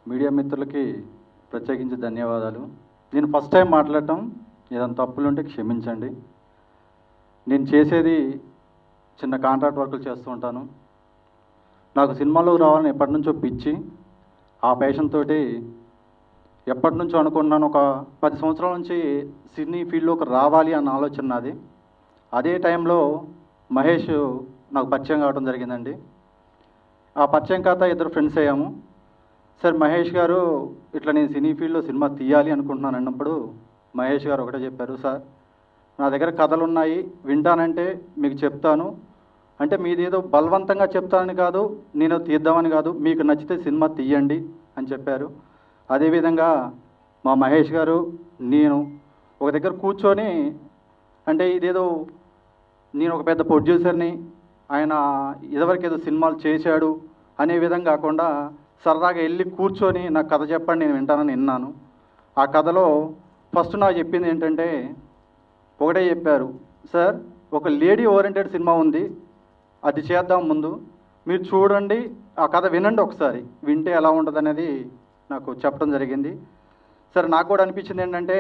Media మిత్రులకి ప్రత్యేకించి ధన్యవాదాలు. నేను ఫస్ట్ టైం మాట్లాడటం, ఏదైనా తప్పులుంటే క్షమించండి. నేను చేసేది చిన్న కాంట్రాక్ట్ వర్కులు చేస్తూ ఉంటాను. నాకు సినిమాలోకి రావాలని ఎప్పటి నుంచో పిచ్చి. ఆ ప్యాషన్ తోటి ఎప్పటి నుంచో అనుకున్నాను. ఒక 10 సంవత్సరాల నుంచి సినీ ఫీల్డ్లోకి రావాలి అన్న ఆలోచన నాది. అదే టైంలో మహేష్ నాకు పరిచయం కావడం జరిగిందండి. ఆ పరిచయం కాత ఇద్దరు ఫ్రెండ్స్ అయ్యాము. సార్ మహేష్ గారు ఇట్లా నేను సినీ ఫీల్డ్లో సినిమా తీయాలి అనుకుంటున్నాను అన్నప్పుడు మహేష్ గారు ఒకటే చెప్పారు, సార్ నా దగ్గర కథలు ఉన్నాయి, వింటానంటే మీకు చెప్తాను. అంటే మీది ఏదో బలవంతంగా చెప్తానని కాదు, నేను తీద్దామని కాదు, మీకు నచ్చితే సినిమా తీయండి అని చెప్పారు. అదేవిధంగా మా మహేష్ గారు నేను ఒక దగ్గర కూర్చొని, అంటే ఇదేదో నేను ఒక పెద్ద ప్రొడ్యూసర్ని, ఆయన ఇదివరకు ఏదో సినిమాలు చేశాడు అనే విధంగా కాకుండా సరదాగా వెళ్ళి కూర్చొని నాకు కథ చెప్పండి నేను వింటానని విన్నాను. ఆ కథలో ఫస్ట్ నాకు చెప్పింది ఏంటంటే ఒకటే చెప్పారు, సార్ ఒక లేడీ ఓరియంటెడ్ సినిమా ఉంది, అది చేద్దాం, ముందు మీరు చూడండి, ఆ కథ వినండి, ఒకసారి వింటే ఎలా ఉంటుంది అనేది నాకు చెప్పడం జరిగింది. సరే నాకు కూడా అనిపించింది ఏంటంటే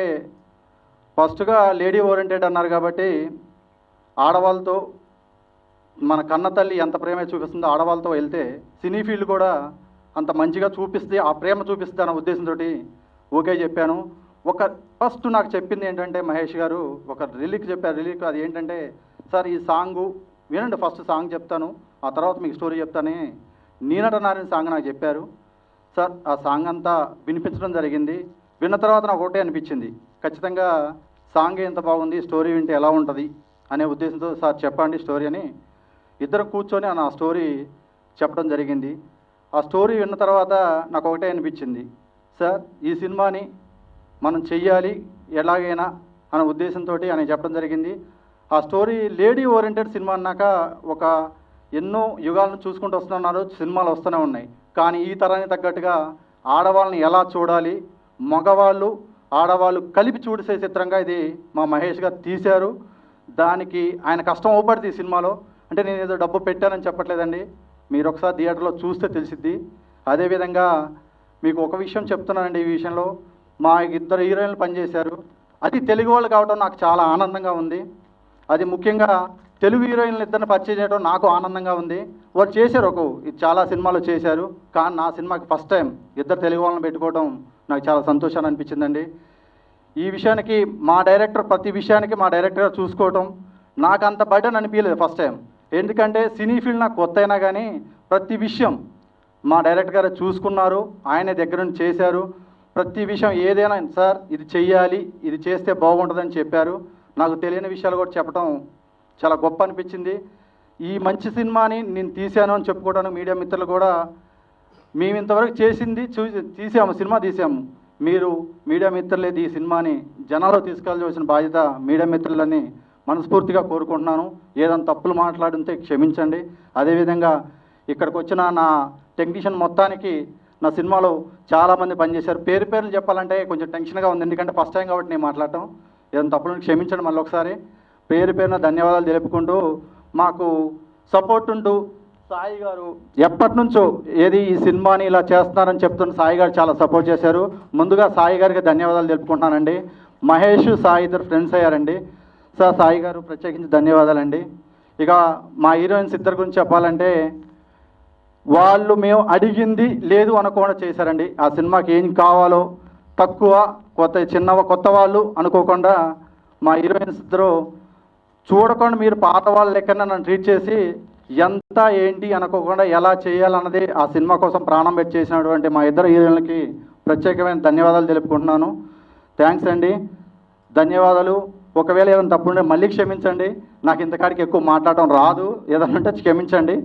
ఫస్ట్గా లేడీ ఓరియంటెడ్ అన్నారు కాబట్టి ఆడవాళ్ళతో మన కన్న తల్లి ఎంత ప్రేమ చూపిస్తుందో ఆడవాళ్ళతో వెళ్తే సినీ ఫీల్డ్ కూడా అంత మంచిగా చూపిస్తే, ఆ ప్రేమ చూపిస్తే అన్న ఉద్దేశంతో ఓకే చెప్పాను. ఒక ఫస్ట్ నాకు చెప్పింది ఏంటంటే మహేష్ గారు ఒక రిలీక్ చెప్పారు. రిలీక్ అది ఏంటంటే, సార్ ఈ సాంగు వినండి, ఫస్ట్ సాంగ్ చెప్తాను, ఆ తర్వాత మీకు స్టోరీ చెప్తానే నీనట నారాయణ సాంగ్ నాకు చెప్పారు. సార్ ఆ సాంగ్ అంతా వినిపించడం జరిగింది. విన్న తర్వాత నాకు ఒకటే అనిపించింది, ఖచ్చితంగా సాంగ్ ఎంత బాగుంది, స్టోరీ వింటే ఎలా ఉంటుంది అనే ఉద్దేశంతో సార్ చెప్పండి స్టోరీ అని ఇద్దరు కూర్చొని నా స్టోరీ చెప్పడం జరిగింది. ఆ స్టోరీ విన్న తర్వాత నాకు ఒకటే అనిపించింది, సార్ ఈ సినిమాని మనం చెయ్యాలి ఎలాగైనా అనే ఉద్దేశంతో ఆయన చెప్పడం జరిగింది. ఆ స్టోరీ లేడీ ఓరియంటెడ్ సినిమా అన్నాక ఒక ఎన్నో యుగాలను చూసుకుంటూ వస్తున్నారు, సినిమాలు వస్తూనే ఉన్నాయి. కానీ ఈ తరానికి తగ్గట్టుగా ఆడవాళ్ళని ఎలా చూడాలి, మగవాళ్ళు ఆడవాళ్ళు కలిపి చూసే చిత్రంగా ఇది మా మహేష్ గారు తీశారు. దానికి ఆయన కష్టం ఓపడుతుంది ఈ సినిమాలో. అంటే నేను ఏదో డబ్బు పెట్టానని చెప్పట్లేదండి, మీరు ఒకసారి థియేటర్లో చూస్తే తెలిసిద్ది. అదేవిధంగా మీకు ఒక విషయం చెప్తున్నానండి, ఈ విషయంలో మా ఇద్దరు హీరోయిన్లు పనిచేశారు. అది తెలుగు వాళ్ళు కావడం నాకు చాలా ఆనందంగా ఉంది. అది ముఖ్యంగా తెలుగు హీరోయిన్లు ఇద్దరిని పరిచయం చేయడం నాకు ఆనందంగా ఉంది. వాళ్ళు చేశారు, చాలా సినిమాలు చేశారు, కానీ నా సినిమాకి ఫస్ట్ టైం ఇద్దరు తెలుగు వాళ్ళని పెట్టుకోవడం నాకు చాలా సంతోషాన్ని అనిపించిందండి. ఈ విషయానికి మా డైరెక్టర్ ప్రతి విషయానికి మా డైరెక్టర్గా చూసుకోవటం నాకు అంత బర్డెన్ అనిపించలేదు ఫస్ట్ టైం. ఎందుకంటే సినీ ఫీల్డ్ నాకు కొత్త అయినా కానీ ప్రతి విషయం మా డైరెక్టర్ గారు చూసుకున్నారు, ఆయన దగ్గర నుంచి చేశారు. ప్రతి విషయం ఏదైనా సార్ ఇది చెయ్యాలి, ఇది చేస్తే బాగుంటుందని చెప్పారు. నాకు తెలియని విషయాలు కూడా చెప్పడం చాలా గొప్ప అనిపించింది. ఈ మంచి సినిమాని నేను తీశాను అని చెప్పుకోవడానికి మీడియా మిత్రులు కూడా, మేము ఇంతవరకు చేసింది తీసాము, సినిమా తీసాము, మీరు మీడియా మిత్రులేదు ఈ సినిమాని జనాల్లో తీసుకెళ్ళవలసిన బాధ్యత మీడియా మిత్రులని మనస్ఫూర్తిగా కోరుకుంటున్నాను. ఏదైనా తప్పులు మాట్లాడుంటే క్షమించండి. అదేవిధంగా ఇక్కడికి వచ్చిన నా టెక్నీషియన్ మొత్తానికి నా సినిమాలో చాలామంది పనిచేశారు. పేర్లు చెప్పాలంటే కొంచెం టెన్షన్గా ఉంది, ఎందుకంటే ఫస్ట్ టైం కాబట్టి నేను మాట్లాడటం. ఏదైనా తప్పులను క్షమించండి. మళ్ళీ ఒకసారి పేరున ధన్యవాదాలు తెలుపుకుంటూ, మాకు సపోర్ట్ ఉంటూ సాయి గారు ఎప్పటి నుంచో ఏది ఈ సినిమాని ఇలా చేస్తున్నారని చెప్తున్న సాయి గారు చాలా సపోర్ట్ చేశారు. ముందుగా సాయి గారికి ధన్యవాదాలు తెలుపుకుంటున్నానండి. మహేష్ సాయి ఇద్దరు ఫ్రెండ్స్ అయ్యారండి. సార్ సాయి గారు ప్రత్యేకించి ధన్యవాదాలండి. ఇక మా హీరోయిన్స్ ఇద్దరు గురించి చెప్పాలంటే, వాళ్ళు మేము అడిగింది లేదు అనకుండా చేశారండి. ఆ సినిమాకి ఏం కావాలో తక్కువ కొత్త వాళ్ళు అనుకోకుండా మా హీరోయిన్స్ ఇద్దరు చూడకుండా మీరు పాత వాళ్ళ లెక్కన నన్ను ట్రీట్ చేసి ఎంత ఏంటి అనుకోకుండా ఎలా చేయాలన్నది ఆ సినిమా కోసం ప్రాణం పెట్టి చేసినటువంటి మా ఇద్దరు హీరోయిన్లకి ప్రత్యేకమైన ధన్యవాదాలు తెలుపుకుంటున్నాను. థ్యాంక్స్ అండి, ధన్యవాదాలు. ఒకవేళ ఏమైనా తప్పుంటే మళ్ళీ క్షమించండి, నాకు ఇంతకాడికి ఎక్కువ మాట్లాడటం రాదు, ఏదన్నా ఉంటే క్షమించండి.